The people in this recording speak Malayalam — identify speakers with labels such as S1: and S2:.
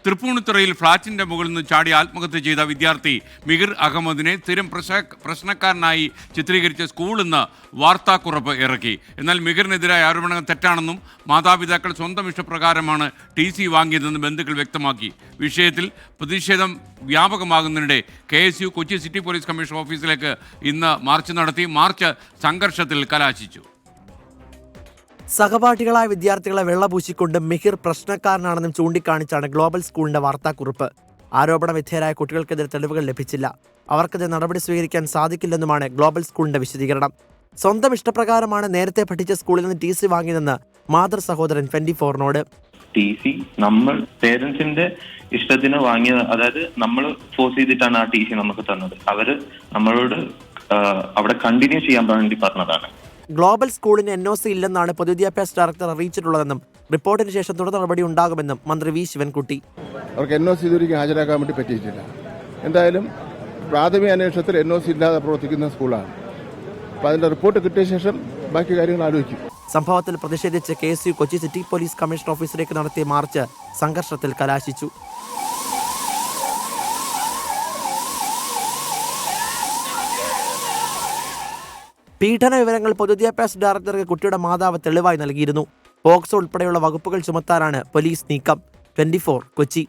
S1: തൃപ്പൂണിത്തുറയിൽ ഫ്ളാറ്റിന്റെ മുകളിൽ നിന്ന് ചാടി ആത്മഹത്യ ചെയ്ത വിദ്യാർത്ഥി മിഹിർ അഹമ്മദിനെ സ്ഥിരം പ്രശ്നക്കാരനായി ചിത്രീകരിച്ച സ്കൂൾ ഇന്ന് വാർത്താക്കുറിപ്പ് ഇറക്കി. എന്നാൽ മിഹിറിനെതിരായ ആരോപണങ്ങൾ തെറ്റാണെന്നും മാതാപിതാക്കൾ സ്വന്തം ഇഷ്ടപ്രകാരമാണ് TC വാങ്ങിയതെന്ന് ബന്ധുക്കൾ വ്യക്തമാക്കി. വിഷയത്തിൽ പ്രതിഷേധം വ്യാപകമാകുന്നതിനിടെ KSU Kochi city police commissioner ഓഫീസിലേക്ക് ഇന്ന് മാർച്ച് നടത്തി. മാർച്ച് സംഘർഷത്തിൽ കലാശിച്ചു.
S2: സഹപാഠികളായ വിദ്യാർത്ഥികളെ വെള്ളപൂശിക്കൊണ്ട് മിഹിർ പ്രശ്നക്കാരനാണെന്നും ചൂണ്ടിക്കാണിച്ചാണ് ഗ്ലോബൽ സ്കൂളിന്റെ വാർത്താക്കുറിപ്പ്. ആരോപണ വിധേയരായ കുട്ടികൾക്കെതിരെ തെളിവുകൾ ലഭിച്ചില്ല. അവർക്കെതിരെ നടപടി സ്വീകരിക്കാൻ സാധിക്കില്ലെന്നുമാണ് ഗ്ലോബൽ സ്കൂളിന്റെ വിശദീകരണം. സ്വന്തം ഇഷ്ടപ്രകാരമാണ് നേരത്തെ പഠിച്ച സ്കൂളിൽ നിന്ന് TC വാങ്ങിയതെന്ന് മാതൃ സഹോദരൻ 24നോട്.
S3: TC നമ്മൾ പേരൻസിന്റെ ഇഷ്ടത്തിന് വാങ്ങിയത്, അതായത് നമ്മൾ ഫോഴ്സ് ചെയ്തിട്ടാണ് ആ TC നമുക്ക് തന്നത്. അവര് നമ്മളോട് അവിടെ കണ്ടിന്യൂ ചെയ്യാൻ വേണ്ടി പറഞ്ഞതാണ്.
S2: ഗ്ലോബൽ സ്കൂളിന് NOC ഇല്ലെന്നാണ് പൊതുവിദ്യാഭ്യാസ ഡയറക്ടർ അറിയിച്ചിട്ടുള്ളതെന്നും റിപ്പോർട്ടിന് ശേഷം തുടർ നടപടി ഉണ്ടാകുമെന്നും മന്ത്രി V ശിവൻകുട്ടി.
S4: അവർക്ക് NOC ഇതുവരെയും ഹാജരാക്കാൻ വേണ്ടി പറ്റിയിട്ടില്ല. എന്തായാലും പ്രാഥമിക അന്വേഷണത്തിൽ NOC ഇല്ലാതെ പ്രവർത്തിക്കുന്ന സ്കൂളാണ്. അപ്പോൾ അതിന്റെ റിപ്പോർട്ട് കിട്ടിയ ശേഷം ബാക്കി കാര്യങ്ങൾ ആലോചിക്കും.
S2: സംഭവത്തിൽ പ്രതിഷേധിച്ച് KSU Kochi city police commissioner ഓഫീസിലേക്ക് നടത്തിയ മാർച്ച് സംഘർഷത്തിൽ കലാശിച്ചു. പീഡന വിവരങ്ങൾ പൊതുവിദ്യാഭ്യാസ ഡയറക്ടർക്ക് കുട്ടിയുടെ മാതാവ് തെളിവായി നൽകിയിരുന്നു. പോക്സോ ഉൾപ്പെടെയുള്ള വകുപ്പുകൾ ചുമത്താനാണ് പോലീസ് നീക്കം. 24 കൊച്ചി.